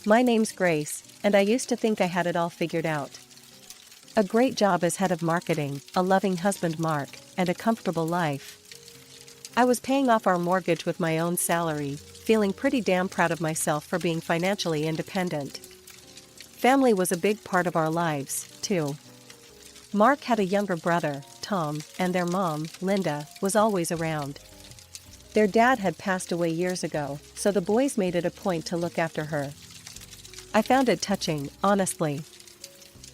My name's Grace, and I used to think I had it all figured out. A great job as head of marketing, a loving husband Mark, and a comfortable life. I was paying off our mortgage with my own salary, feeling pretty damn proud of myself for being financially independent. Family was a big part of our lives, too. Mark had a younger brother, Tom, and their mom, Linda, was always around. Their dad had passed away years ago, so the boys made it a point to look after her. I found it touching, honestly.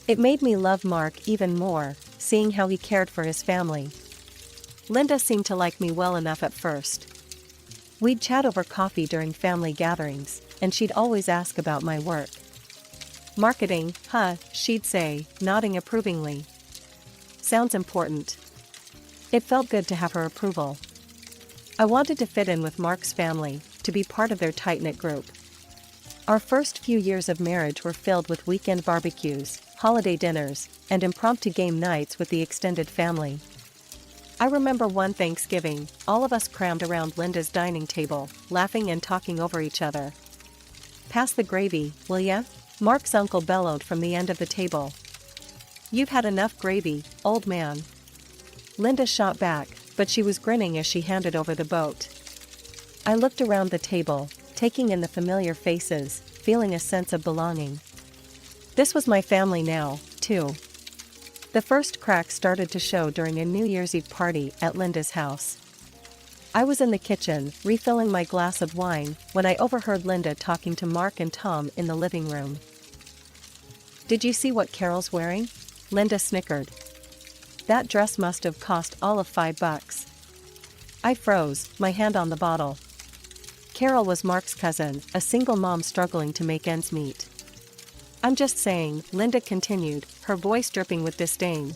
It made me love Mark even more, seeing how he cared for his family. Linda seemed to like me well enough at first. We'd chat over coffee during family gatherings, and she'd always ask about my work. Marketing, huh, she'd say, nodding approvingly. Sounds important. It felt good to have her approval. I wanted to fit in with Mark's family, to be part of their tight-knit group. Our first few years of marriage were filled with weekend barbecues, holiday dinners, and impromptu game nights with the extended family. I remember one Thanksgiving, all of us crammed around Linda's dining table, laughing and talking over each other. "Pass the gravy, will ya?" Mark's uncle bellowed from the end of the table. "You've had enough gravy, old man." Linda shot back, but she was grinning as she handed over the boat. I looked around the table, taking in the familiar faces, feeling a sense of belonging. This was my family now, too. The first cracks started to show during a New Year's Eve party at Linda's house. I was in the kitchen, refilling my glass of wine, when I overheard Linda talking to Mark and Tom in the living room. "Did you see what Carol's wearing?" Linda snickered. "That dress must have cost all of $5. I froze, my hand on the bottle. Carol was Mark's cousin, a single mom struggling to make ends meet. "I'm just saying," Linda continued, her voice dripping with disdain.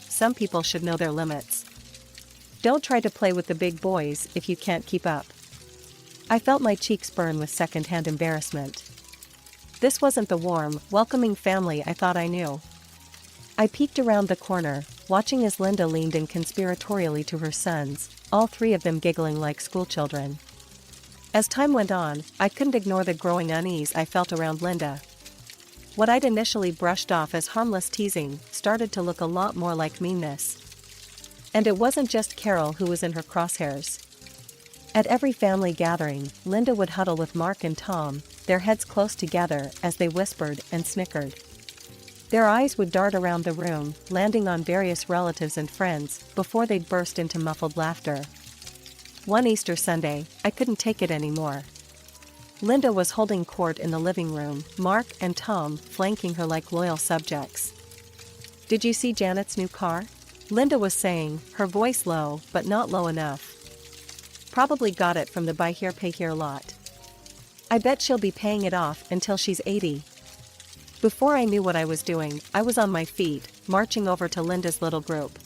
"Some people should know their limits. Don't try to play with the big boys if you can't keep up." I felt my cheeks burn with second-hand embarrassment. This wasn't the warm, welcoming family I thought I knew. I peeked around the corner, watching as Linda leaned in conspiratorially to her sons, all three of them giggling like schoolchildren. As time went on, I couldn't ignore the growing unease I felt around Linda. What I'd initially brushed off as harmless teasing started to look a lot more like meanness. And it wasn't just Carol who was in her crosshairs. At every family gathering, Linda would huddle with Mark and Tom, their heads close together as they whispered and snickered. Their eyes would dart around the room, landing on various relatives and friends, before they'd burst into muffled laughter. One Easter Sunday, I couldn't take it anymore. Linda was holding court in the living room, Mark and Tom flanking her like loyal subjects. "Did you see Janet's new car?" Linda was saying, her voice low, but not low enough. "Probably got it from the buy here pay here lot. I bet she'll be paying it off until she's 80. Before I knew what I was doing, I was on my feet, marching over to Linda's little group.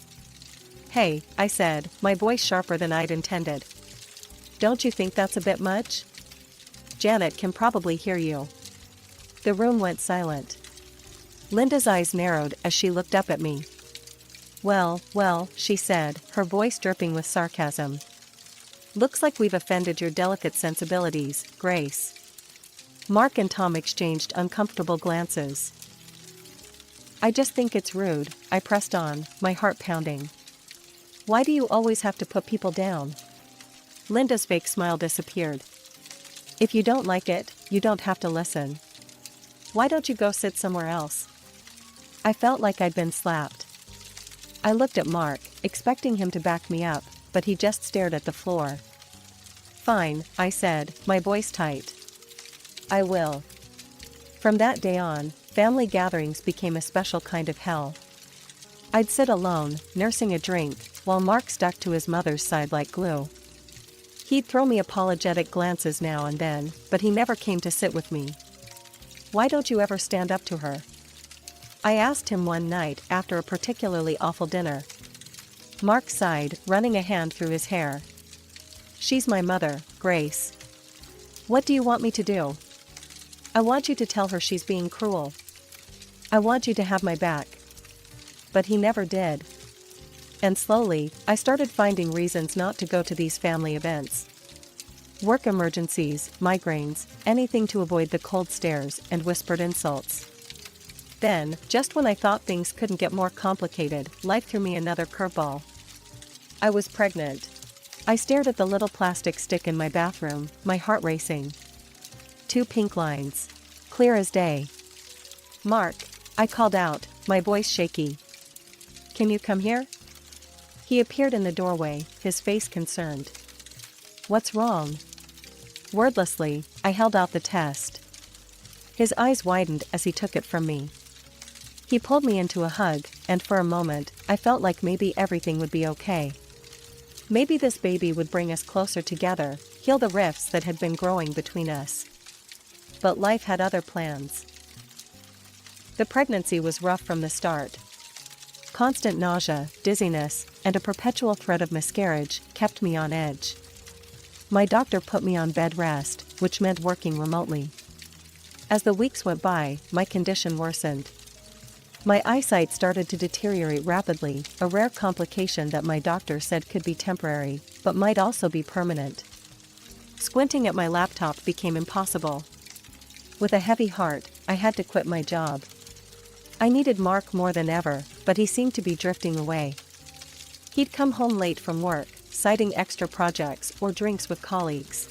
"Hey," I said, my voice sharper than I'd intended. "Don't you think that's a bit much? Janet can probably hear you." The room went silent. Linda's eyes narrowed as she looked up at me. Well, she said, her voice dripping with sarcasm. "Looks like we've offended your delicate sensibilities, Grace." Mark and Tom exchanged uncomfortable glances. "I just think it's rude," I pressed on, my heart pounding. "Why do you always have to put people down?" Linda's fake smile disappeared. "If you don't like it, you don't have to listen. Why don't you go sit somewhere else?" I felt like I'd been slapped. I looked at Mark, expecting him to back me up, but he just stared at the floor. "Fine," I said, my voice tight. "I will." From that day on, family gatherings became a special kind of hell. I'd sit alone, nursing a drink, while Mark stuck to his mother's side like glue. He'd throw me apologetic glances now and then, but he never came to sit with me. "Why don't you ever stand up to her?" I asked him one night after a particularly awful dinner. Mark sighed, running a hand through his hair. "She's my mother, Grace. What do you want me to do? I want you to tell her she's being cruel. I want you to have my back." But he never did. And slowly, I started finding reasons not to go to these family events. Work emergencies, migraines, anything to avoid the cold stares and whispered insults. Then, just when I thought things couldn't get more complicated, life threw me another curveball. I was pregnant. I stared at the little plastic stick in my bathroom, my heart racing. 2 pink lines. Clear as day. "Mark," I called out, my voice shaky. "Can you come here?" He appeared in the doorway, his face concerned. "What's wrong?" Wordlessly, I held out the test. His eyes widened as he took it from me. He pulled me into a hug, and for a moment, I felt like maybe everything would be okay. Maybe this baby would bring us closer together, heal the rifts that had been growing between us. But life had other plans. The pregnancy was rough from the start. Constant nausea, dizziness, and a perpetual threat of miscarriage kept me on edge. My doctor put me on bed rest, which meant working remotely. As the weeks went by, my condition worsened. My eyesight started to deteriorate rapidly, a rare complication that my doctor said could be temporary, but might also be permanent. Squinting at my laptop became impossible. With a heavy heart, I had to quit my job. I needed Mark more than ever, but he seemed to be drifting away. He'd come home late from work, citing extra projects or drinks with colleagues.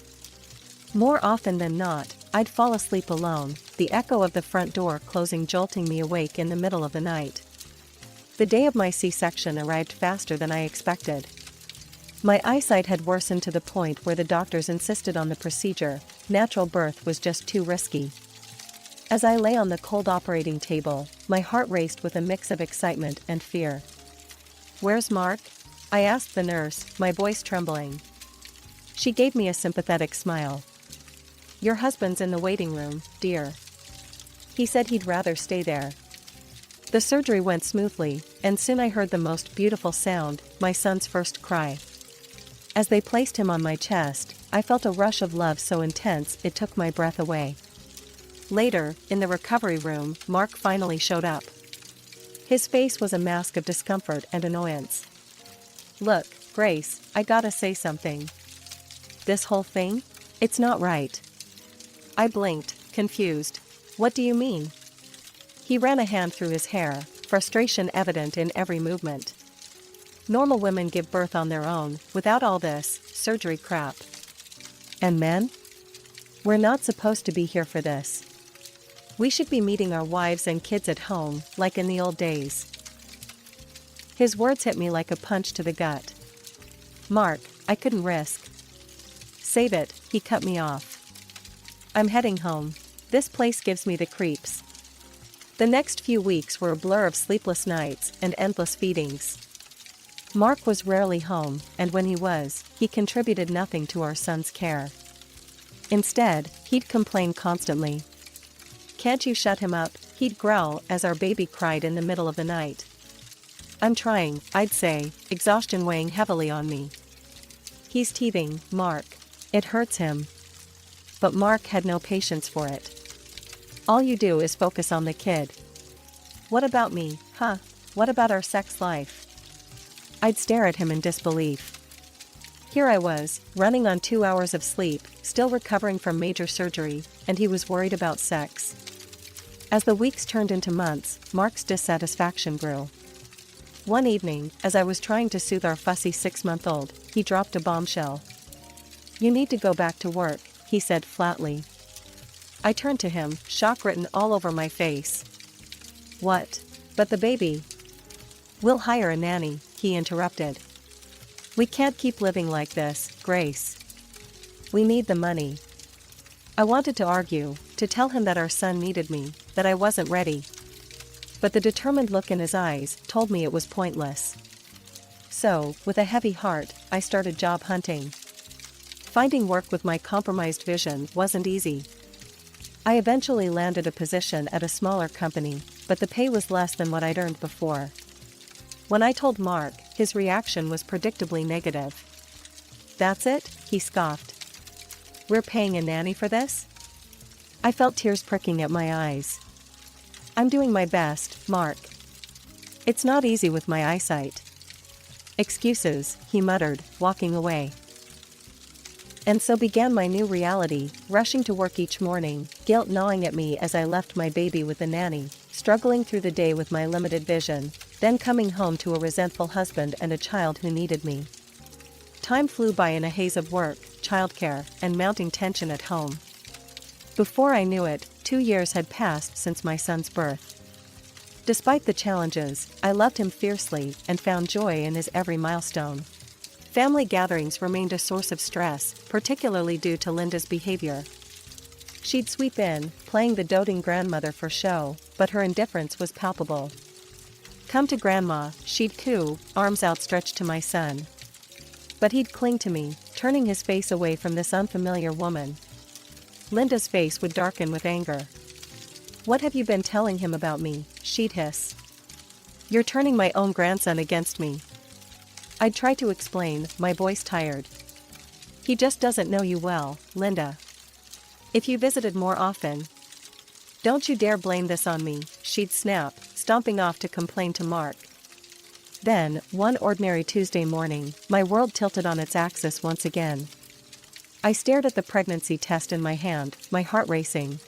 More often than not, I'd fall asleep alone, the echo of the front door closing jolting me awake in the middle of the night. The day of my C-section arrived faster than I expected. My eyesight had worsened to the point where the doctors insisted on the procedure. Natural birth was just too risky. As I lay on the cold operating table, my heart raced with a mix of excitement and fear. "Where's Mark?" I asked the nurse, my voice trembling. She gave me a sympathetic smile. "Your husband's in the waiting room, dear. He said he'd rather stay there." The surgery went smoothly, and soon I heard the most beautiful sound, my son's first cry. As they placed him on my chest, I felt a rush of love so intense it took my breath away. Later, in the recovery room, Mark finally showed up. His face was a mask of discomfort and annoyance. "Look, Grace, I gotta say something. This whole thing? It's not right." I blinked, confused. "What do you mean?" He ran a hand through his hair, frustration evident in every movement. "Normal women give birth on their own, without all this surgery crap. And men? We're not supposed to be here for this. We should be meeting our wives and kids at home, like in the old days." His words hit me like a punch to the gut. "Mark, I couldn't risk." "Save it," he cut me off. "I'm heading home. This place gives me the creeps." The next few weeks were a blur of sleepless nights and endless feedings. Mark was rarely home, and when he was, he contributed nothing to our son's care. Instead, he'd complain constantly. "Can't you shut him up?" he'd growl as our baby cried in the middle of the night. "I'm trying," I'd say, exhaustion weighing heavily on me. "He's teething, Mark. It hurts him." But Mark had no patience for it. "All you do is focus on the kid." "What about me, huh? What about our sex life?" I'd stare at him in disbelief. Here I was, running on 2 hours of sleep, still recovering from major surgery, and he was worried about sex. As the weeks turned into months, Mark's dissatisfaction grew. One evening, as I was trying to soothe our fussy 6-month-old, he dropped a bombshell. "You need to go back to work," he said flatly. I turned to him, shock written all over my face. "What? But the baby?" "We'll hire a nanny," he interrupted. "We can't keep living like this, Grace. We need the money." I wanted to argue, to tell him that our son needed me, that I wasn't ready. But the determined look in his eyes told me it was pointless. So, with a heavy heart, I started job hunting. Finding work with my compromised vision wasn't easy. I eventually landed a position at a smaller company, but the pay was less than what I'd earned before. When I told Mark, his reaction was predictably negative. "That's it?" he scoffed. "We're paying a nanny for this?" I felt tears pricking at my eyes. "I'm doing my best, Mark. It's not easy with my eyesight." "Excuses," he muttered, walking away. And so began my new reality, rushing to work each morning, guilt gnawing at me as I left my baby with the nanny, struggling through the day with my limited vision, then coming home to a resentful husband and a child who needed me. Time flew by in a haze of work, childcare, and mounting tension at home. Before I knew it, 2 years had passed since my son's birth. Despite the challenges, I loved him fiercely and found joy in his every milestone. Family gatherings remained a source of stress, particularly due to Linda's behavior. She'd sweep in, playing the doting grandmother for show, but her indifference was palpable. Come to Grandma, she'd coo, arms outstretched to my son. But he'd cling to me, turning his face away from this unfamiliar woman. Linda's face would darken with anger. What have you been telling him about me? She'd hiss. You're turning my own grandson against me. I'd try to explain, my voice tired. He just doesn't know you well, Linda. If you visited more often. Don't you dare blame this on me, she'd snap, stomping off to complain to Mark. Then, one ordinary Tuesday morning, my world tilted on its axis once again. I stared at the pregnancy test in my hand, my heart racing.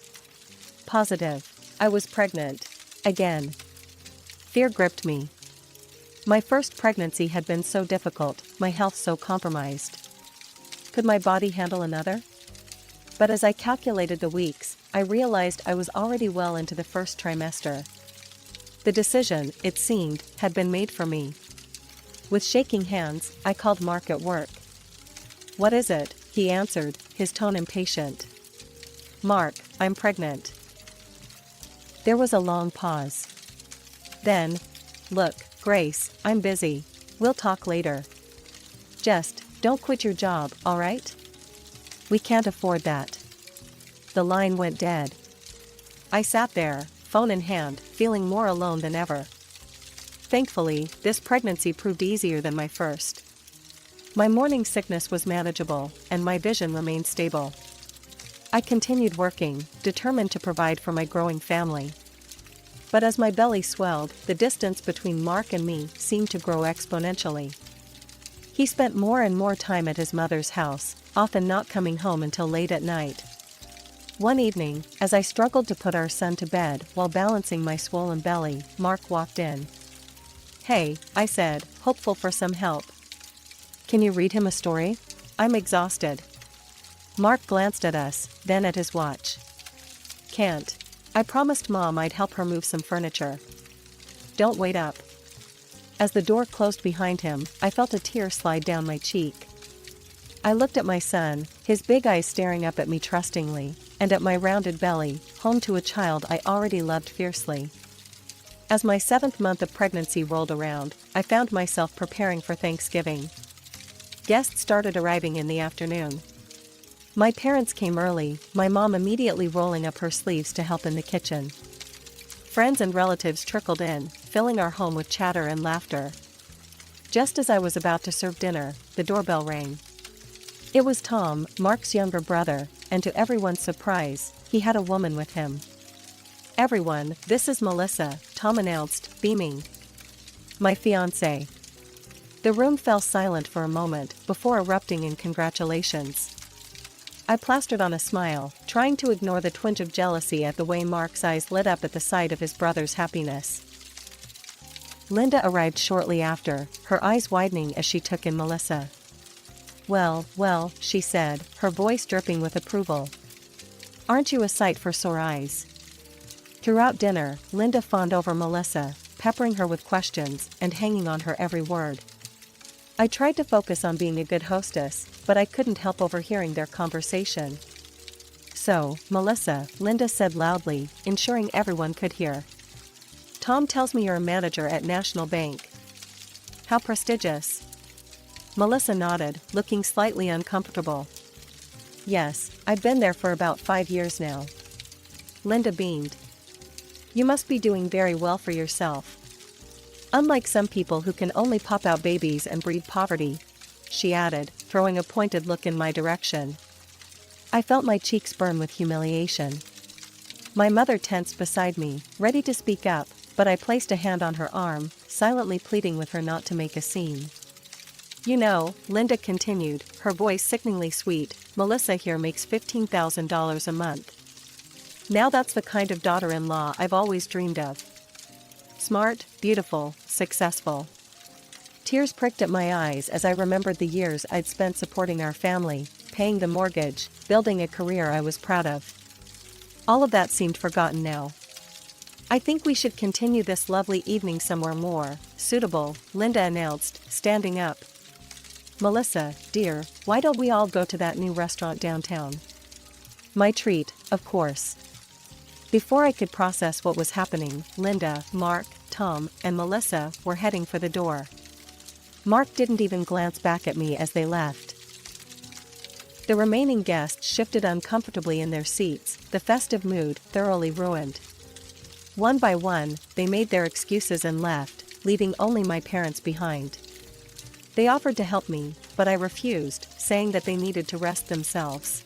Positive. I was pregnant. Again. Fear gripped me. My first pregnancy had been so difficult, my health so compromised. Could my body handle another? But as I calculated the weeks, I realized I was already well into the first trimester. The decision, it seemed, had been made for me. With shaking hands, I called Mark at work. What is it? He answered, his tone impatient. Mark, I'm pregnant. There was a long pause. Then, look, Grace, I'm busy. We'll talk later. Just, don't quit your job, all right? We can't afford that. The line went dead. I sat there, phone in hand, feeling more alone than ever. Thankfully, this pregnancy proved easier than my first. My morning sickness was manageable, and my vision remained stable. I continued working, determined to provide for my growing family. But as my belly swelled, the distance between Mark and me seemed to grow exponentially. He spent more and more time at his mother's house, often not coming home until late at night. One evening, as I struggled to put our son to bed while balancing my swollen belly, Mark walked in. Hey, I said, hopeful for some help. Can you read him a story? I'm exhausted. Mark glanced at us, then at his watch. Can't. I promised Mom I'd help her move some furniture. Don't wait up. As the door closed behind him, I felt a tear slide down my cheek. I looked at my son, his big eyes staring up at me trustingly, and at my rounded belly, home to a child I already loved fiercely. As my 7th month of pregnancy rolled around, I found myself preparing for Thanksgiving. Guests started arriving in the afternoon. My parents came early, my mom immediately rolling up her sleeves to help in the kitchen. Friends and relatives trickled in, filling our home with chatter and laughter. Just as I was about to serve dinner, the doorbell rang. It was Tom, Mark's younger brother, and to everyone's surprise, he had a woman with him. Everyone, this is Melissa, Tom announced, beaming. My fiancée. The room fell silent for a moment before erupting in congratulations. I plastered on a smile, trying to ignore the twinge of jealousy at the way Mark's eyes lit up at the sight of his brother's happiness. Linda arrived shortly after, her eyes widening as she took in Melissa. Well, she said, her voice dripping with approval. Aren't you a sight for sore eyes? Throughout dinner, Linda fawned over Melissa, peppering her with questions and hanging on her every word. I tried to focus on being a good hostess, but I couldn't help overhearing their conversation. So, Melissa, Linda said loudly, ensuring everyone could hear. Tom tells me you're a manager at National Bank. How prestigious. Melissa nodded, looking slightly uncomfortable. Yes, I've been there for about 5 years now. Linda beamed. You must be doing very well for yourself. Unlike some people who can only pop out babies and breed poverty, she added, throwing a pointed look in my direction. I felt my cheeks burn with humiliation. My mother tensed beside me, ready to speak up, but I placed a hand on her arm, silently pleading with her not to make a scene. You know, Linda continued, her voice sickeningly sweet, Melissa here makes $15,000 a month. Now that's the kind of daughter-in-law I've always dreamed of. Smart, beautiful, successful. Tears pricked at my eyes as I remembered the years I'd spent supporting our family, paying the mortgage, building a career I was proud of. All of that seemed forgotten now. I think we should continue this lovely evening somewhere more suitable, Linda announced, standing up. Melissa, dear, why don't we all go to that new restaurant downtown? My treat, of course. Before I could process what was happening, Linda, Mark, Tom, and Melissa were heading for the door. Mark didn't even glance back at me as they left. The remaining guests shifted uncomfortably in their seats, the festive mood thoroughly ruined. One by one, they made their excuses and left, leaving only my parents behind. They offered to help me, but I refused, saying that they needed to rest themselves.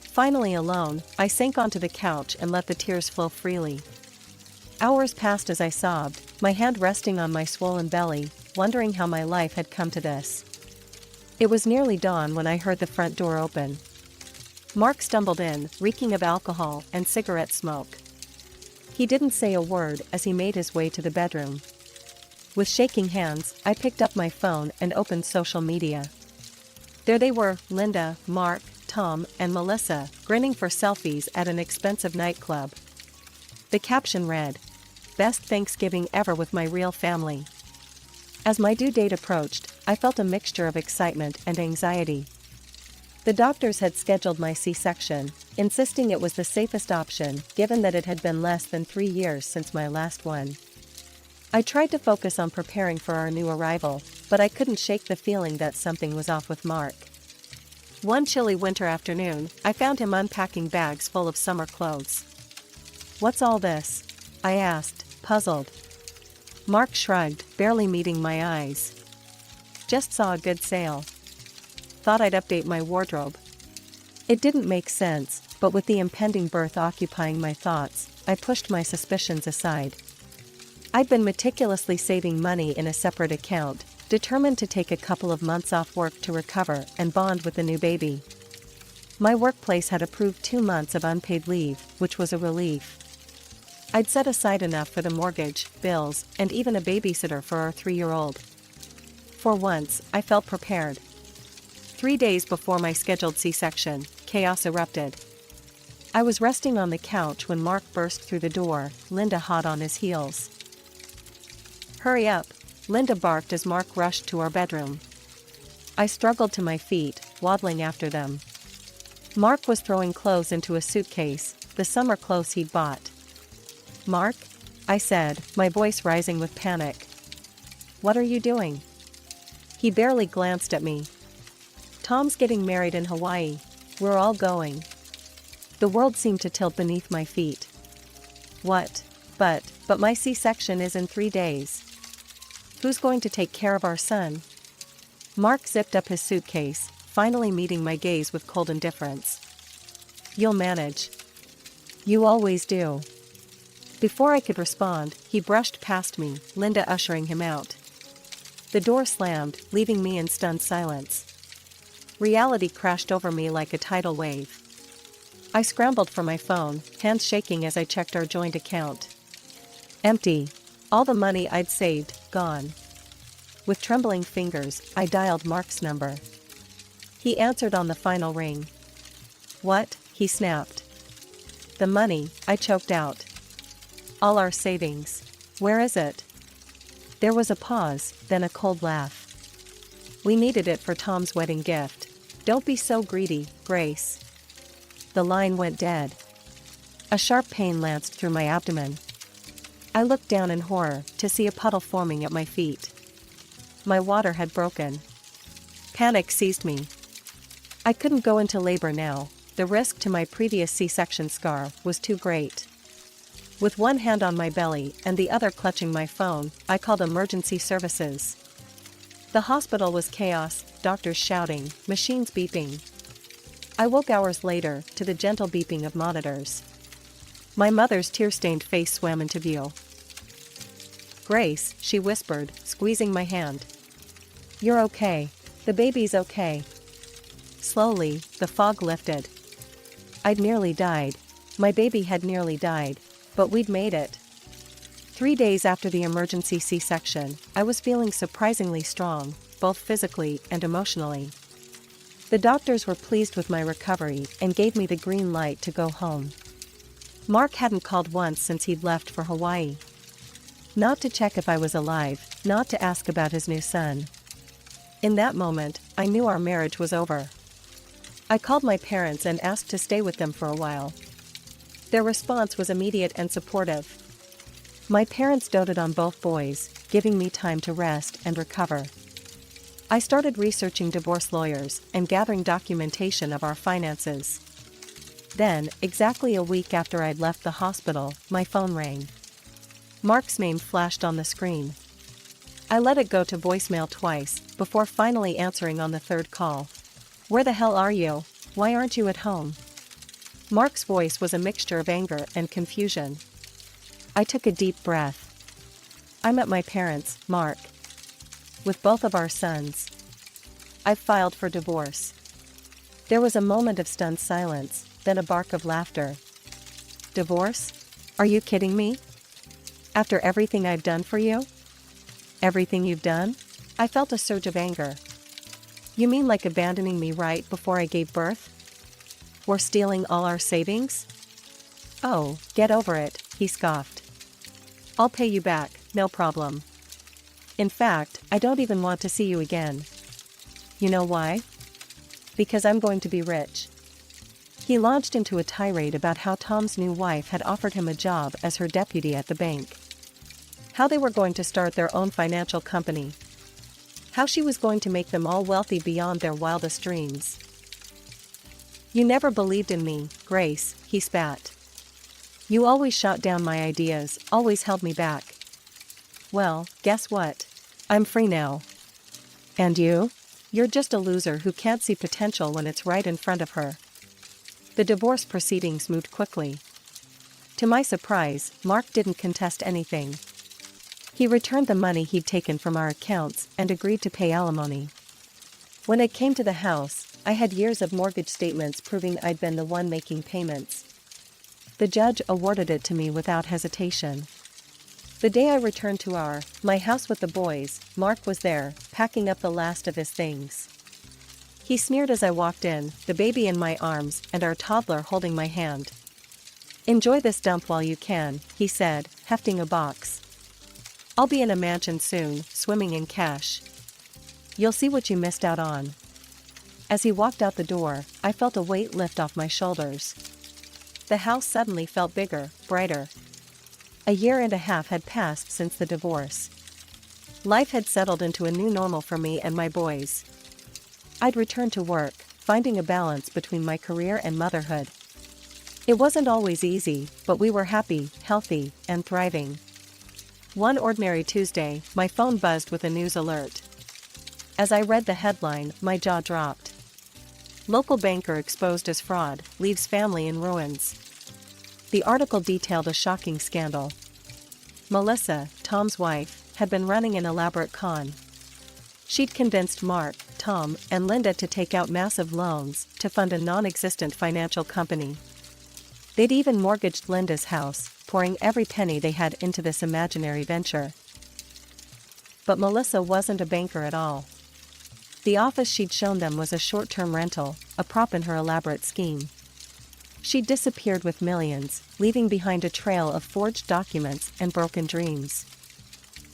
Finally alone, I sank onto the couch and let the tears flow freely. Hours passed as I sobbed, my hand resting on my swollen belly, wondering how my life had come to this. It was nearly dawn when I heard the front door open. Mark stumbled in, reeking of alcohol and cigarette smoke. He didn't say a word as he made his way to the bedroom. With shaking hands, I picked up my phone and opened social media. There they were, Linda, Mark, Tom, and Melissa, grinning for selfies at an expensive nightclub. The caption read, "Best Thanksgiving ever with my real family." As my due date approached, I felt a mixture of excitement and anxiety. The doctors had scheduled my C-section, insisting it was the safest option given that it had been less than 3 years since my last one. I tried to focus on preparing for our new arrival, but I couldn't shake the feeling that something was off with Mark. One chilly winter afternoon, I found him unpacking bags full of summer clothes. "What's all this?" I asked, puzzled. Mark shrugged, barely meeting my eyes. "Just saw a good sale. Thought I'd update my wardrobe." It didn't make sense, but with the impending birth occupying my thoughts, I pushed my suspicions aside. I'd been meticulously saving money in a separate account, determined to take a couple of months off work to recover and bond with the new baby. My workplace had approved 2 months of unpaid leave, which was a relief. I'd set aside enough for the mortgage, bills, and even a babysitter for our 3-year-old. For once, I felt prepared. 3 days before my scheduled C-section, chaos erupted. I was resting on the couch when Mark burst through the door, Linda hot on his heels. "Hurry up," Linda barked as Mark rushed to our bedroom. I struggled to my feet, waddling after them. Mark was throwing clothes into a suitcase, the summer clothes he'd bought. "Mark?" I said, my voice rising with panic. "What are you doing?" He barely glanced at me. "Tom's getting married in Hawaii. We're all going." The world seemed to tilt beneath my feet. "What? But my C-section is in 3 days. Who's going to take care of our son?" Mark zipped up his suitcase, finally meeting my gaze with cold indifference. "You'll manage. You always do." Before I could respond, he brushed past me, Linda ushering him out. The door slammed, leaving me in stunned silence. Reality crashed over me like a tidal wave. I scrambled for my phone, hands shaking as I checked our joint account. Empty. All the money I'd saved, gone. With trembling fingers, I dialed Mark's number. He answered on the final ring. "What?" he snapped. "The money," I choked out. "All our savings. Where is it?" There was a pause, then a cold laugh. "We needed it for Tom's wedding gift. Don't be so greedy, Grace." The line went dead. A sharp pain lanced through my abdomen. I looked down in horror to see a puddle forming at my feet. My water had broken. Panic seized me. I couldn't go into labor now, the risk to my previous C-section scar was too great. With one hand on my belly and the other clutching my phone, I called emergency services. The hospital was chaos, doctors shouting, machines beeping. I woke hours later to the gentle beeping of monitors. My mother's tear-stained face swam into view. "Grace," she whispered, squeezing my hand. "You're okay. The baby's okay. Slowly, the fog lifted. I'd nearly died. My baby had nearly died. But we'd made it. 3 days after the emergency C-section, I was feeling surprisingly strong, both physically and emotionally. The doctors were pleased with my recovery and gave me the green light to go home. Mark hadn't called once since he'd left for Hawaii. Not to check if I was alive, not to ask about his new son. In that moment, I knew our marriage was over. I called my parents and asked to stay with them for a while. Their response was immediate and supportive. My parents doted on both boys, giving me time to rest and recover. I started researching divorce lawyers and gathering documentation of our finances. Then, exactly a week after I'd left the hospital, my phone rang. Mark's name flashed on the screen. I let it go to voicemail twice, before finally answering on the third call. "Where the hell are you? Why aren't you at home?" Mark's voice was a mixture of anger and confusion. I took a deep breath. "I'm at my parents', Mark. With both of our sons. I've filed for divorce." There was a moment of stunned silence, then a bark of laughter. "Divorce? Are you kidding me? After everything I've done for you?" "Everything you've done?" I felt a surge of anger. "You mean like abandoning me right before I gave birth? Or stealing all our savings?" "Oh, get over it," he scoffed. "I'll pay you back, no problem. In fact, I don't even want to see you again. You know why? Because I'm going to be rich." He launched into a tirade about how Tom's new wife had offered him a job as her deputy at the bank. How they were going to start their own financial company. How she was going to make them all wealthy beyond their wildest dreams. "You never believed in me, Grace," he spat. "You always shot down my ideas, always held me back. Well, guess what? I'm free now. And you? You're just a loser who can't see potential when it's right in front of her." The divorce proceedings moved quickly. To my surprise, Mark didn't contest anything. He returned the money he'd taken from our accounts and agreed to pay alimony. When it came to the house, I had years of mortgage statements proving I'd been the one making payments. The judge awarded it to me without hesitation. The day I returned to my house with the boys, Mark was there, packing up the last of his things. He sneered as I walked in, the baby in my arms and our toddler holding my hand. "Enjoy this dump while you can," he said, hefting a box. "I'll be in a mansion soon, swimming in cash. You'll see what you missed out on." As he walked out the door, I felt a weight lift off my shoulders. The house suddenly felt bigger, brighter. A year and a half had passed since the divorce. Life had settled into a new normal for me and my boys. I'd returned to work, finding a balance between my career and motherhood. It wasn't always easy, but we were happy, healthy, and thriving. One ordinary Tuesday, my phone buzzed with a news alert. As I read the headline, my jaw dropped. "Local banker exposed as fraud, leaves family in ruins." The article detailed a shocking scandal. Melissa, Tom's wife, had been running an elaborate con. She'd convinced Mark, Tom, and Linda to take out massive loans to fund a non-existent financial company. They'd even mortgaged Linda's house, pouring every penny they had into this imaginary venture. But Melissa wasn't a banker at all. The office she'd shown them was a short-term rental, a prop in her elaborate scheme. She'd disappeared with millions, leaving behind a trail of forged documents and broken dreams.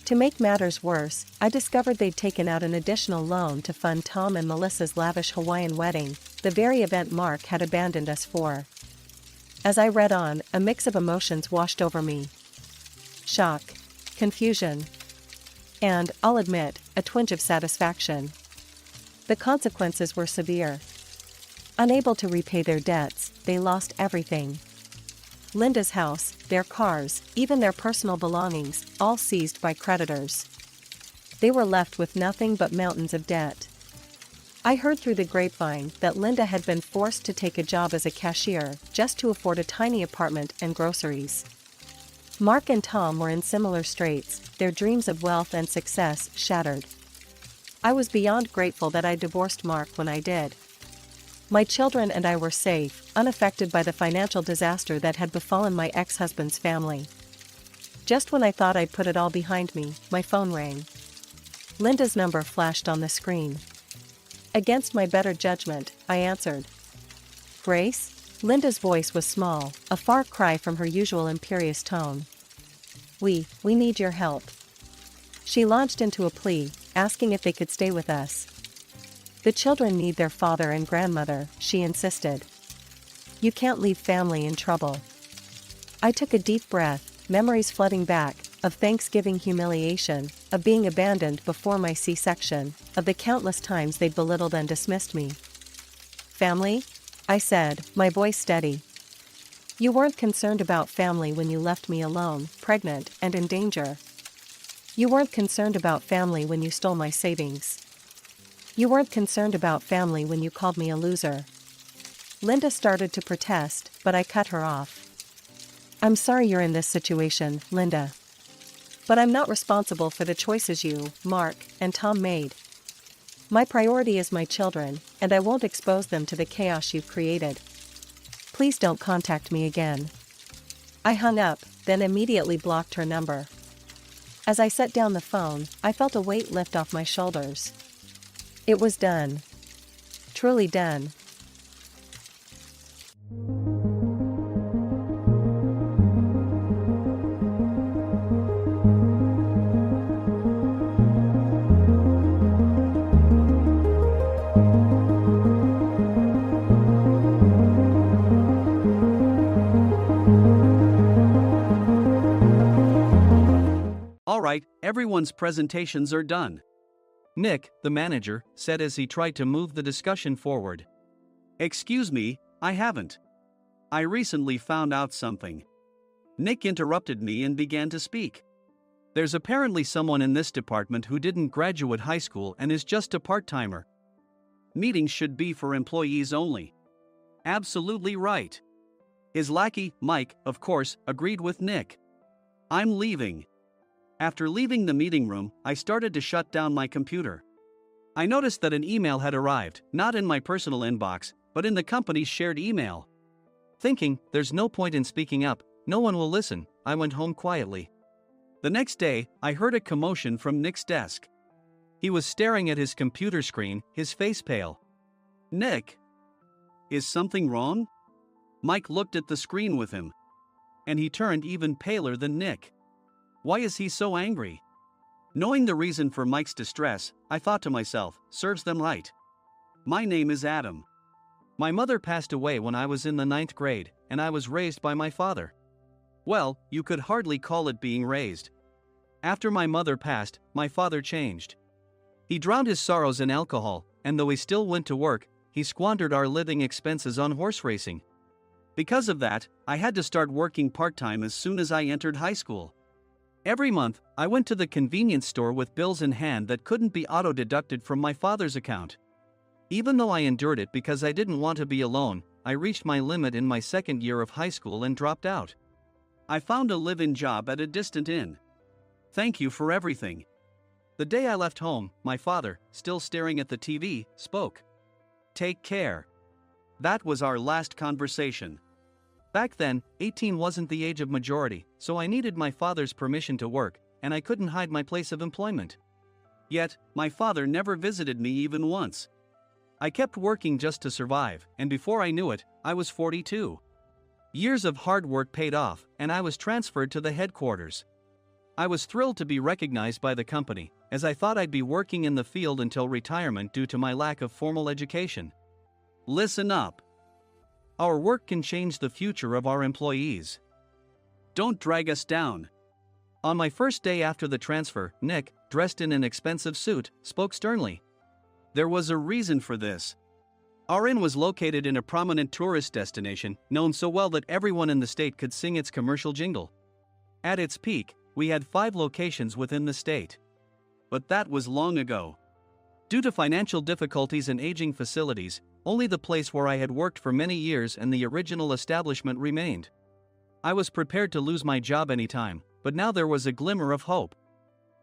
To make matters worse, I discovered they'd taken out an additional loan to fund Tom and Melissa's lavish Hawaiian wedding, the very event Mark had abandoned us for. As I read on, a mix of emotions washed over me. Shock, confusion, and, I'll admit, a twinge of satisfaction. The consequences were severe. Unable to repay their debts, they lost everything. Linda's house, their cars, even their personal belongings, all seized by creditors. They were left with nothing but mountains of debt. I heard through the grapevine that Linda had been forced to take a job as a cashier just to afford a tiny apartment and groceries. Mark and Tom were in similar straits, their dreams of wealth and success shattered. I was beyond grateful that I divorced Mark when I did. My children and I were safe, unaffected by the financial disaster that had befallen my ex-husband's family. Just when I thought I'd put it all behind me, my phone rang. Linda's number flashed on the screen. Against my better judgment, I answered. Grace? Linda's voice was small, a far cry from her usual imperious tone. We need your help. She launched into a plea, asking if they could stay with us. The children need their father and grandmother, she insisted. You can't leave family in trouble. I took a deep breath, memories flooding back, of Thanksgiving humiliation, of being abandoned before my C-section, of the countless times they'd belittled and dismissed me. Family? I said, my voice steady. You weren't concerned about family when you left me alone, pregnant, and in danger. You weren't concerned about family when you stole my savings. You weren't concerned about family when you called me a loser. Linda started to protest, but I cut her off. I'm sorry you're in this situation, Linda. But I'm not responsible for the choices you, Mark, and Tom made. My priority is my children, and I won't expose them to the chaos you've created. Please don't contact me again. I hung up, then immediately blocked her number. As I set down the phone, I felt a weight lift off my shoulders. It was done. Truly done. Alright, everyone's presentations are done. Nick, the manager, said as he tried to move the discussion forward. Excuse me, I haven't. I recently found out something. Nick interrupted me and began to speak. There's apparently someone in this department who didn't graduate high school and is just a part-timer. Meetings should be for employees only. Absolutely right. His lackey, Mike, of course, agreed with Nick. I'm leaving. After leaving the meeting room, I started to shut down my computer. I noticed that an email had arrived, not in my personal inbox, but in the company's shared email. Thinking, there's no point in speaking up, no one will listen, I went home quietly. The next day, I heard a commotion from Nick's desk. He was staring at his computer screen, his face pale. Nick? Is something wrong? Mike looked at the screen with him. And he turned even paler than Nick. Why is he so angry? Knowing the reason for Mike's distress, I thought to myself, serves them right. My name is Adam. My mother passed away when I was in the 9th grade, and I was raised by my father. Well, you could hardly call it being raised. After my mother passed, my father changed. He drowned his sorrows in alcohol, and though he still went to work, he squandered our living expenses on horse racing. Because of that, I had to start working part-time as soon as I entered high school. Every month, I went to the convenience store with bills in hand that couldn't be auto-deducted from my father's account. Even though I endured it because I didn't want to be alone, I reached my limit in my second year of high school and dropped out. I found a live-in job at a distant inn. Thank you for everything. The day I left home, my father, still staring at the TV, spoke. Take care. That was our last conversation. Back then, 18 wasn't the age of majority, so I needed my father's permission to work, and I couldn't hide my place of employment. Yet, my father never visited me even once. I kept working just to survive, and before I knew it, I was 42. Years of hard work paid off, and I was transferred to the headquarters. I was thrilled to be recognized by the company, as I thought I'd be working in the field until retirement due to my lack of formal education. Listen up. Our work can change the future of our employees. Don't drag us down. On my first day after the transfer, Nick, dressed in an expensive suit, spoke sternly. There was a reason for this. Our inn was located in a prominent tourist destination, known so well that everyone in the state could sing its commercial jingle. At its peak, we had 5 locations within the state. But that was long ago. Due to financial difficulties and aging facilities, only the place where I had worked for many years and the original establishment remained. I was prepared to lose my job anytime, but now there was a glimmer of hope.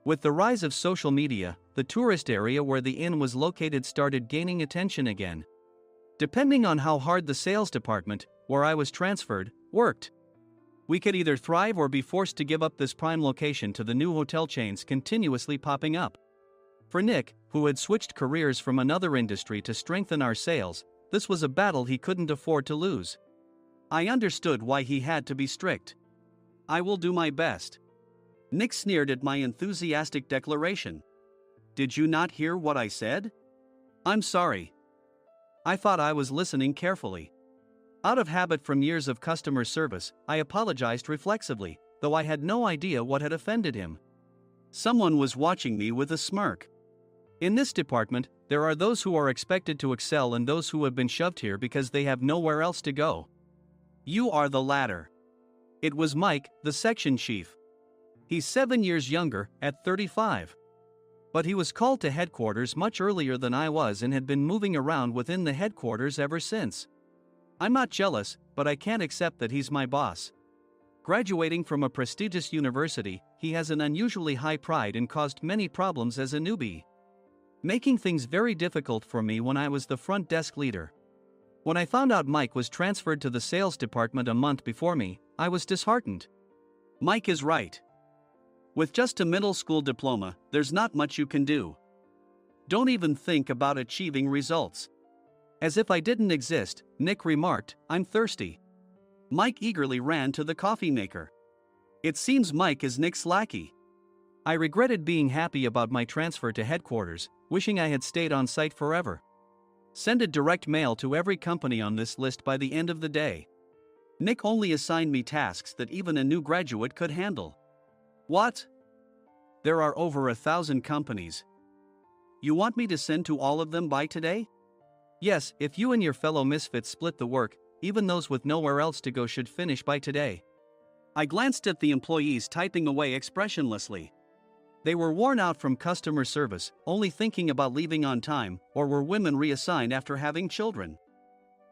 With the rise of social media, the tourist area where the inn was located started gaining attention again. Depending on how hard the sales department, where I was transferred, worked, we could either thrive or be forced to give up this prime location to the new hotel chains continuously popping up. For Nick, who had switched careers from another industry to strengthen our sales, this was a battle he couldn't afford to lose. I understood why he had to be strict. "I will do my best." Nick sneered at my enthusiastic declaration. "Did you not hear what I said?" "I'm sorry. I thought I was listening carefully." Out of habit from years of customer service, I apologized reflexively, though I had no idea what had offended him. Someone was watching me with a smirk. In this department, there are those who are expected to excel and those who have been shoved here because they have nowhere else to go. You are the latter. It was Mike, the section chief. He's 7 years younger, at 35. But he was called to headquarters much earlier than I was and had been moving around within the headquarters ever since. I'm not jealous, but I can't accept that he's my boss. Graduating from a prestigious university, he has an unusually high pride and caused many problems as a newbie, making things very difficult for me when I was the front desk leader. When I found out Mike was transferred to the sales department a month before me, I was disheartened. Mike is right. With just a middle school diploma, there's not much you can do. Don't even think about achieving results. As if I didn't exist, Nick remarked, "I'm thirsty." Mike eagerly ran to the coffee maker. It seems Mike is Nick's lackey. I regretted being happy about my transfer to headquarters, wishing I had stayed on site forever. Send a direct mail to every company on this list by the end of the day. Nick only assigned me tasks that even a new graduate could handle. What? There are over 1,000 companies. You want me to send to all of them by today? Yes, if you and your fellow misfits split the work, even those with nowhere else to go should finish by today. I glanced at the employees typing away expressionlessly. They were worn out from customer service, only thinking about leaving on time, or were women reassigned after having children,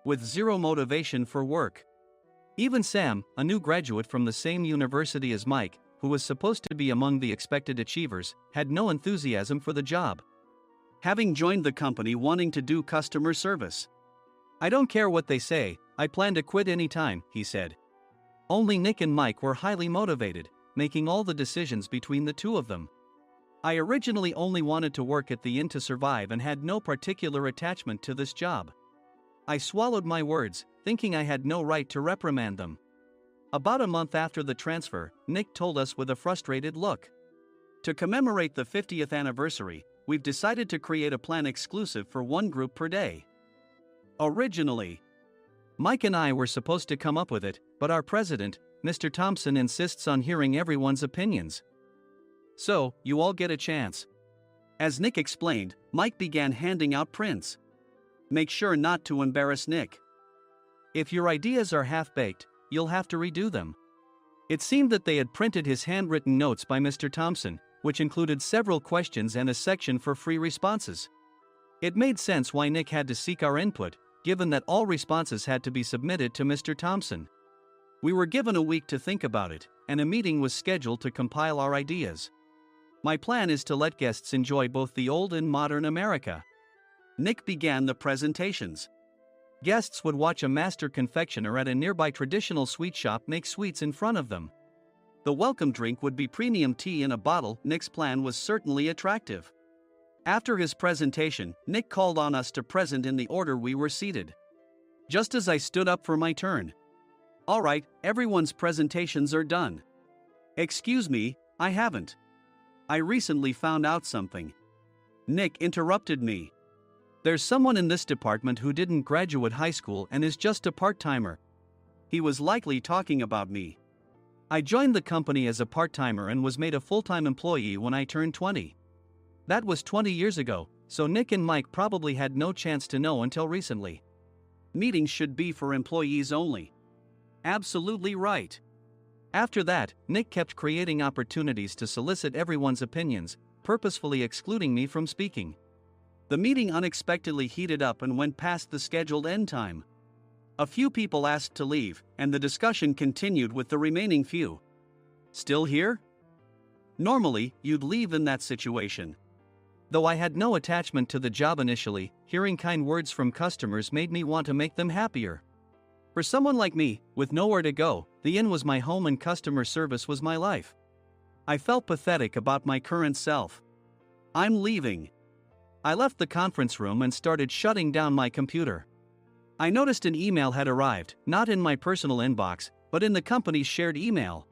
with zero motivation for work. Even Sam, a new graduate from the same university as Mike, who was supposed to be among the expected achievers, had no enthusiasm for the job, having joined the company wanting to do customer service. "I don't care what they say, I plan to quit any time," he said. Only Nick and Mike were highly motivated, making all the decisions between the two of them. I originally only wanted to work at the inn to survive and had no particular attachment to this job. I swallowed my words, thinking I had no right to reprimand them. About a month after the transfer, Nick told us with a frustrated look. "To commemorate the 50th anniversary, we've decided to create a plan exclusive for one group per day. Originally, Mike and I were supposed to come up with it, but our president, Mr. Thompson, insists on hearing everyone's opinions. So, you all get a chance." As Nick explained, Mike began handing out prints. Make sure not to embarrass Nick. If your ideas are half-baked, you'll have to redo them. It seemed that they had printed his handwritten notes by Mr. Thompson, which included several questions and a section for free responses. It made sense why Nick had to seek our input, given that all responses had to be submitted to Mr. Thompson. We were given a week to think about it, and a meeting was scheduled to compile our ideas. My plan is to let guests enjoy both the old and modern America. Nick began the presentations. Guests would watch a master confectioner at a nearby traditional sweet shop make sweets in front of them. The welcome drink would be premium tea in a bottle. Nick's plan was certainly attractive. After his presentation, Nick called on us to present in the order we were seated. Just as I stood up for my turn. "All right, everyone's presentations are done." "Excuse me, I haven't. I recently found out something." Nick interrupted me. "There's someone in this department who didn't graduate high school and is just a part-timer." He was likely talking about me. I joined the company as a part-timer and was made a full-time employee when I turned 20. That was 20 years ago, so Nick and Mike probably had no chance to know until recently. Meetings should be for employees only. Absolutely right. After that, Nick kept creating opportunities to solicit everyone's opinions, purposefully excluding me from speaking. The meeting unexpectedly heated up and went past the scheduled end time. A few people asked to leave, and the discussion continued with the remaining few. "Still here?" Normally, you'd leave in that situation. Though I had no attachment to the job initially, hearing kind words from customers made me want to make them happier. For someone like me, with nowhere to go, the inn was my home and customer service was my life. I felt pathetic about my current self. I'm leaving. I left the conference room and started shutting down my computer. I noticed an email had arrived, not in my personal inbox, but in the company's shared email.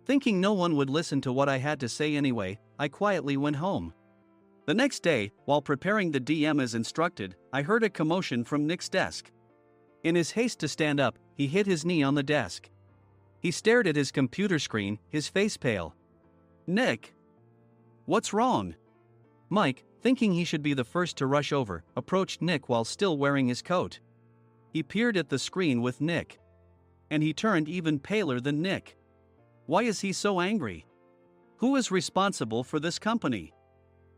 Thinking no one would listen to what I had to say anyway, I quietly went home. The next day, while preparing the DM as instructed, I heard a commotion from Nick's desk. In his haste to stand up, he hit his knee on the desk. He stared at his computer screen, his face pale. "Nick! What's wrong?" Mike, thinking he should be the first to rush over, approached Nick while still wearing his coat. He peered at the screen with Nick. And he turned even paler than Nick. Why is he so angry? Who is responsible for this company?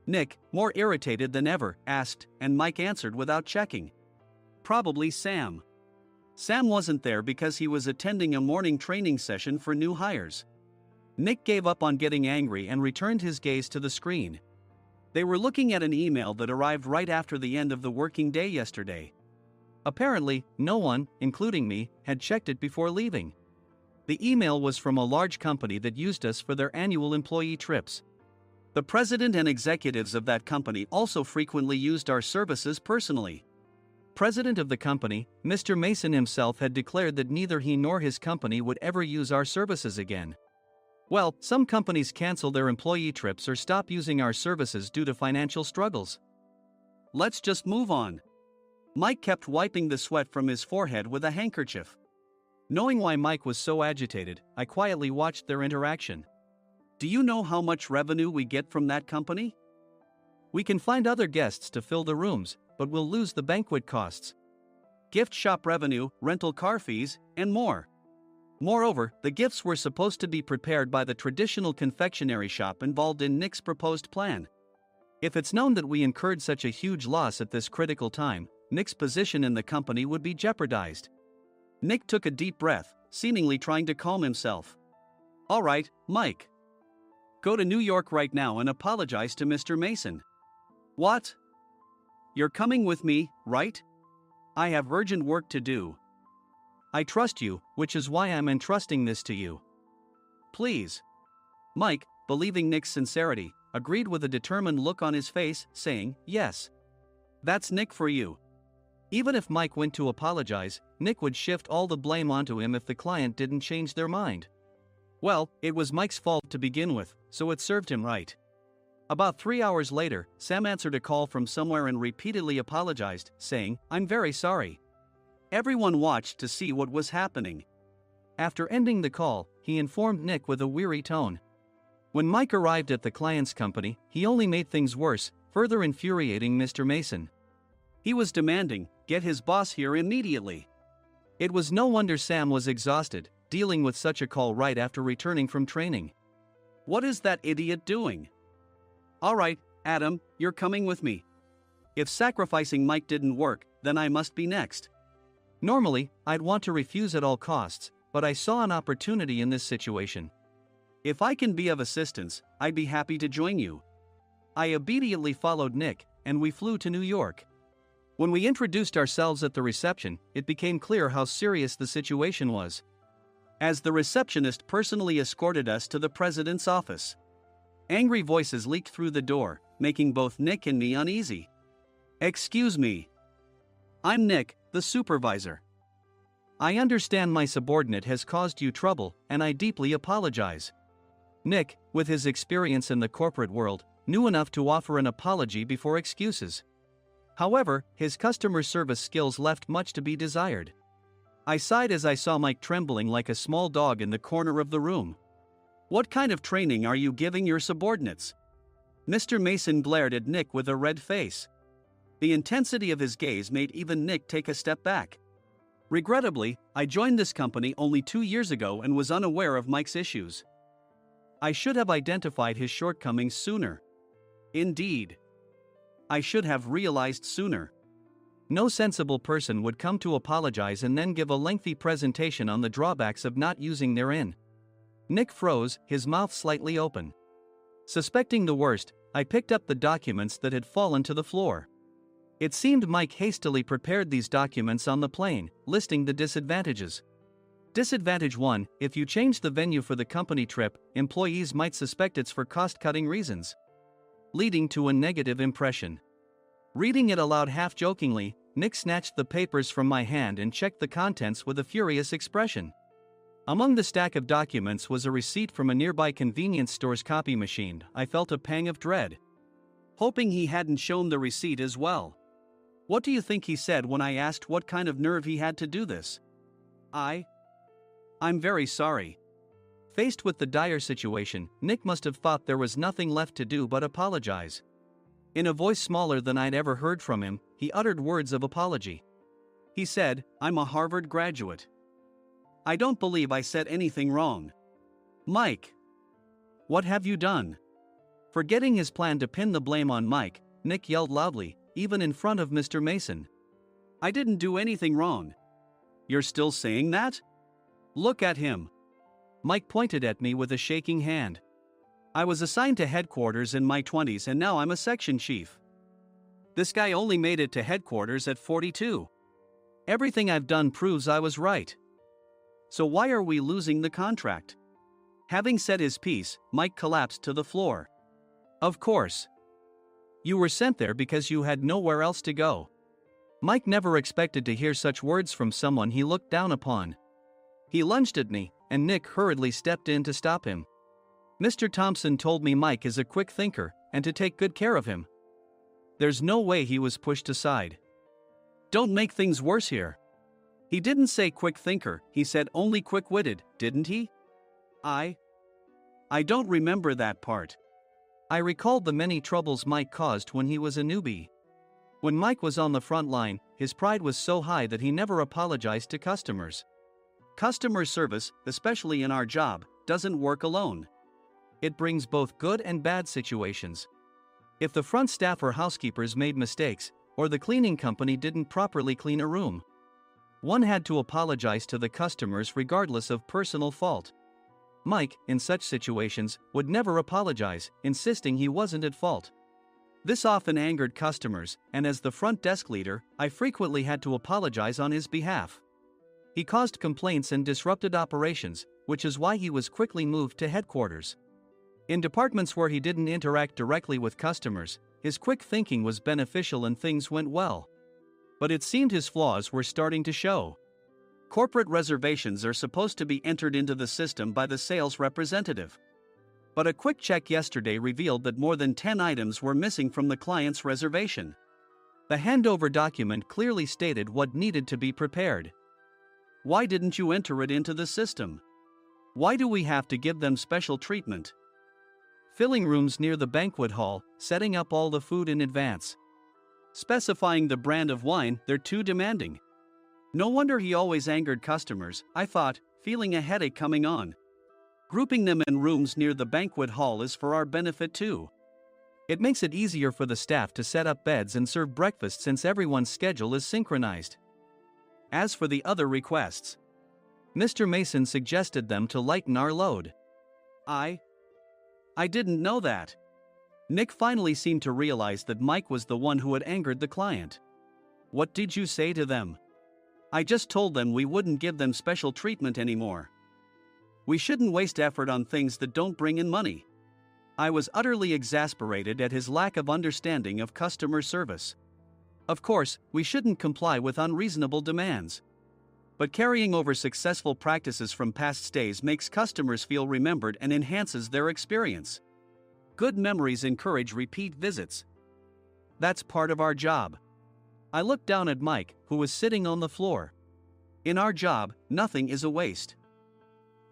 Nick, more irritated than ever, asked, and Mike answered without checking. Probably Sam. Sam wasn't there because he was attending a morning training session for new hires. Nick gave up on getting angry and returned his gaze to the screen. They were looking at an email that arrived right after the end of the working day yesterday. Apparently, no one, including me, had checked it before leaving. The email was from a large company that used us for their annual employee trips. The president and executives of that company also frequently used our services personally. President of the company, Mr. Mason himself, had declared that neither he nor his company would ever use our services again. Well, some companies cancel their employee trips or stop using our services due to financial struggles. Let's just move on. Mike kept wiping the sweat from his forehead with a handkerchief. Knowing why Mike was so agitated, I quietly watched their interaction. Do you know how much revenue we get from that company? We can find other guests to fill the rooms, but we'll lose the banquet costs, gift shop revenue, rental car fees, and more. Moreover, the gifts were supposed to be prepared by the traditional confectionery shop involved in Nick's proposed plan. If it's known that we incurred such a huge loss at this critical time, Nick's position in the company would be jeopardized. Nick took a deep breath, seemingly trying to calm himself. All right, Mike. Go to New York right now and apologize to Mr. Mason. What? You're coming with me, right? I have urgent work to do. I trust you, which is why I'm entrusting this to you. Please. Mike, believing Nick's sincerity, agreed with a determined look on his face, saying, yes. That's Nick for you. Even if Mike went to apologize, Nick would shift all the blame onto him if the client didn't change their mind. Well, it was Mike's fault to begin with, so it served him right. About 3 hours later, Sam answered a call from somewhere and repeatedly apologized, saying, I'm very sorry. Everyone watched to see what was happening. After ending the call, he informed Nick with a weary tone. When Mike arrived at the client's company, he only made things worse, further infuriating Mr. Mason. He was demanding, get his boss here immediately. It was no wonder Sam was exhausted, dealing with such a call right after returning from training. What is that idiot doing? All right, Adam, you're coming with me. If sacrificing Mike didn't work, then I must be next. Normally, I'd want to refuse at all costs, but I saw an opportunity in this situation. If I can be of assistance, I'd be happy to join you. I obediently followed Nick, and we flew to New York. When we introduced ourselves at the reception, it became clear how serious the situation was, as the receptionist personally escorted us to the president's office. Angry voices leaked through the door, making both Nick and me uneasy. Excuse me. I'm Nick, the supervisor. I understand my subordinate has caused you trouble, and I deeply apologize. Nick, with his experience in the corporate world, knew enough to offer an apology before excuses. However, his customer service skills left much to be desired. I sighed as I saw Mike trembling like a small dog in the corner of the room. What kind of training are you giving your subordinates? Mr. Mason glared at Nick with a red face. The intensity of his gaze made even Nick take a step back. Regrettably, I joined this company only 2 years ago and was unaware of Mike's issues. I should have identified his shortcomings sooner. Indeed. I should have realized sooner. No sensible person would come to apologize and then give a lengthy presentation on the drawbacks of not using their inn. Nick froze, his mouth slightly open. Suspecting the worst, I picked up the documents that had fallen to the floor. It seemed Mike hastily prepared these documents on the plane, listing the disadvantages. Disadvantage 1: if you change the venue for the company trip, employees might suspect it's for cost-cutting reasons, leading to a negative impression. Reading it aloud half-jokingly, Nick snatched the papers from my hand and checked the contents with a furious expression. Among the stack of documents was a receipt from a nearby convenience store's copy machine. I felt a pang of dread, hoping he hadn't shown the receipt as well. What do you think he said when I asked what kind of nerve he had to do this? I'm very sorry. Faced with the dire situation, Nick must have thought there was nothing left to do but apologize. In a voice smaller than I'd ever heard from him, he uttered words of apology. He said, "I'm a Harvard graduate. I don't believe I said anything wrong." Mike! What have you done? Forgetting his plan to pin the blame on Mike, Nick yelled loudly, even in front of Mr. Mason. "I didn't do anything wrong." "You're still saying that? Look at him." Mike pointed at me with a shaking hand. "I was assigned to headquarters in my 20s and now I'm a section chief. This guy only made it to headquarters at 42. Everything I've done proves I was right. So why are we losing the contract?" Having said his piece, Mike collapsed to the floor. "Of course. You were sent there because you had nowhere else to go." Mike never expected to hear such words from someone he looked down upon. He lunged at me, and Nick hurriedly stepped in to stop him. "Mr. Thompson told me Mike is a quick thinker, and to take good care of him." There's no way he was pushed aside. "Don't make things worse here." "He didn't say quick thinker, he said only quick-witted, didn't he?" I don't remember that part." I recalled the many troubles Mike caused when he was a newbie. When Mike was on the front line, his pride was so high that he never apologized to customers. Customer service, especially in our job, doesn't work alone. It brings both good and bad situations. If the front staff or housekeepers made mistakes, or the cleaning company didn't properly clean a room, one had to apologize to the customers regardless of personal fault. Mike, in such situations, would never apologize, insisting he wasn't at fault. This often angered customers, and as the front desk leader, I frequently had to apologize on his behalf. He caused complaints and disrupted operations, which is why he was quickly moved to headquarters. In departments where he didn't interact directly with customers, his quick thinking was beneficial and things went well. But it seemed his flaws were starting to show. Corporate reservations are supposed to be entered into the system by the sales representative. But a quick check yesterday revealed that more than 10 items were missing from the client's reservation. The handover document clearly stated what needed to be prepared. Why didn't you enter it into the system? Why do we have to give them special treatment? Filling rooms near the banquet hall, setting up all the food in advance. Specifying the brand of wine, they're too demanding. No wonder he always angered customers, I thought, feeling a headache coming on. Grouping them in rooms near the banquet hall is for our benefit too. It makes it easier for the staff to set up beds and serve breakfast since everyone's schedule is synchronized. As for the other requests, Mr. Mason suggested them to lighten our load. I didn't know that. Nick finally seemed to realize that Mike was the one who had angered the client. What did you say to them? I just told them we wouldn't give them special treatment anymore. We shouldn't waste effort on things that don't bring in money. I was utterly exasperated at his lack of understanding of customer service. Of course, we shouldn't comply with unreasonable demands. But carrying over successful practices from past stays makes customers feel remembered and enhances their experience. Good memories encourage repeat visits. That's part of our job. I looked down at Mike, who was sitting on the floor. In our job, nothing is a waste.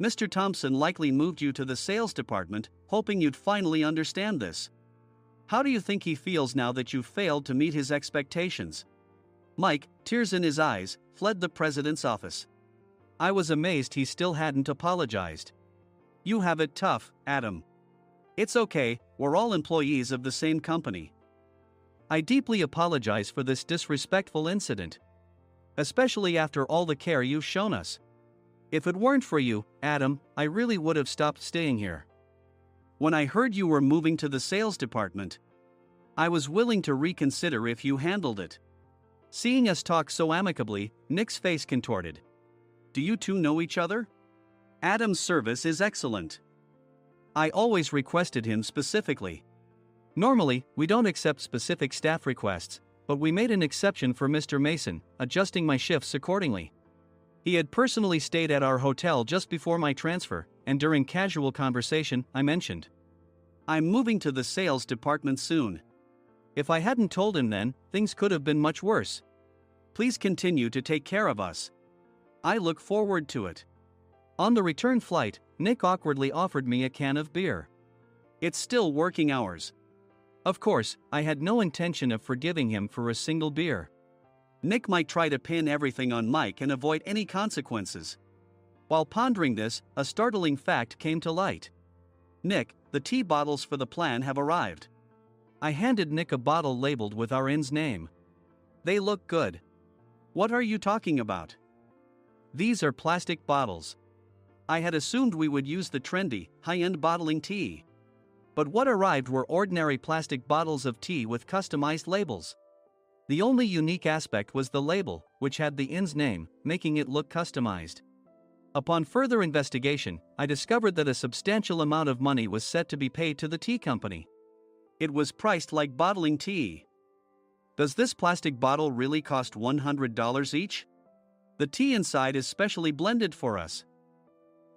Mr. Thompson likely moved you to the sales department, hoping you'd finally understand this. How do you think he feels now that you've failed to meet his expectations? Mike, tears in his eyes, fled the president's office. I was amazed he still hadn't apologized. You have it tough, Adam. It's okay, we're all employees of the same company. I deeply apologize for this disrespectful incident. Especially after all the care you've shown us. If it weren't for you, Adam, I really would have stopped staying here. When I heard you were moving to the sales department, I was willing to reconsider if you handled it. Seeing us talk so amicably, Nick's face contorted. Do you two know each other? Adam's service is excellent. I always requested him specifically. Normally, we don't accept specific staff requests, but we made an exception for Mr. Mason, adjusting my shifts accordingly. He had personally stayed at our hotel just before my transfer, and during casual conversation, I mentioned, I'm moving to the sales department soon. If I hadn't told him then, things could have been much worse. Please continue to take care of us. I look forward to it. On the return flight, Nick awkwardly offered me a can of beer. It's still working hours. Of course, I had no intention of forgiving him for a single beer. Nick might try to pin everything on Mike and avoid any consequences. While pondering this, a startling fact came to light. Nick, the tea bottles for the plan have arrived. I handed Nick a bottle labeled with our inn's name. They look good. What are you talking about? These are plastic bottles. I had assumed we would use the trendy, high-end bottling tea. But what arrived were ordinary plastic bottles of tea with customized labels. The only unique aspect was the label, which had the inn's name, making it look customized. Upon further investigation, I discovered that a substantial amount of money was set to be paid to the tea company. It was priced like bottling tea. Does this plastic bottle really cost $100 each? The tea inside is specially blended for us.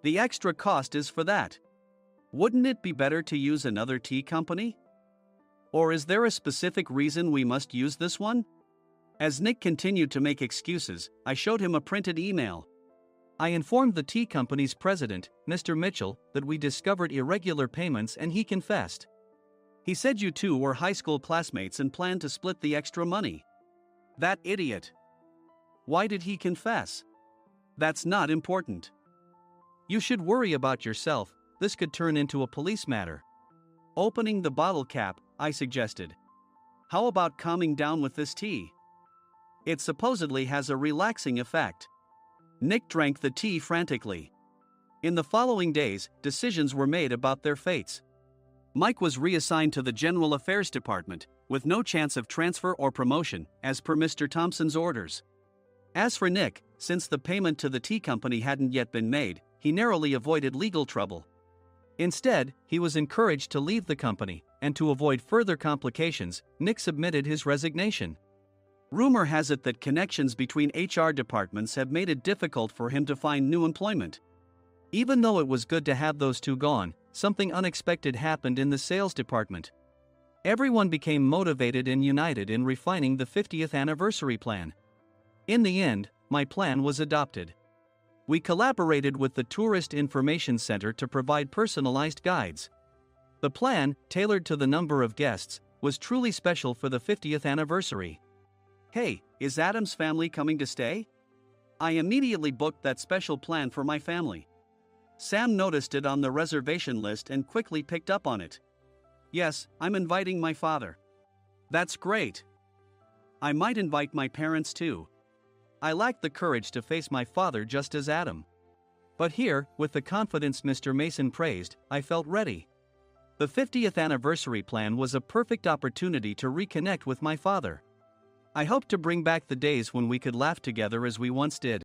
The extra cost is for that. Wouldn't it be better to use another tea company? Or is there a specific reason we must use this one? As Nick continued to make excuses, I showed him a printed email. I informed the tea company's president, Mr. Mitchell, that we discovered irregular payments and he confessed. He said you two were high school classmates and planned to split the extra money. That idiot. Why did he confess? That's not important. You should worry about yourself. This could turn into a police matter. Opening the bottle cap, I suggested. How about calming down with this tea? It supposedly has a relaxing effect. Nick drank the tea frantically. In the following days, decisions were made about their fates. Mike was reassigned to the General Affairs Department, with no chance of transfer or promotion, as per Mr. Thompson's orders. As for Nick, since the payment to the tea company hadn't yet been made, he narrowly avoided legal trouble. Instead, he was encouraged to leave the company, and to avoid further complications, Nick submitted his resignation. Rumor has it that connections between HR departments have made it difficult for him to find new employment. Even though it was good to have those two gone, something unexpected happened in the sales department. Everyone became motivated and united in refining the 50th anniversary plan. In the end, my plan was adopted. We collaborated with the Tourist Information Center to provide personalized guides. The plan, tailored to the number of guests, was truly special for the 50th anniversary. Hey, is Adam's family coming to stay? I immediately booked that special plan for my family. Sam noticed it on the reservation list and quickly picked up on it. Yes, I'm inviting my father. That's great. I might invite my parents too. I lacked the courage to face my father just as Adam. But here, with the confidence Mr. Mason praised, I felt ready. The 50th anniversary plan was a perfect opportunity to reconnect with my father. I hoped to bring back the days when we could laugh together as we once did.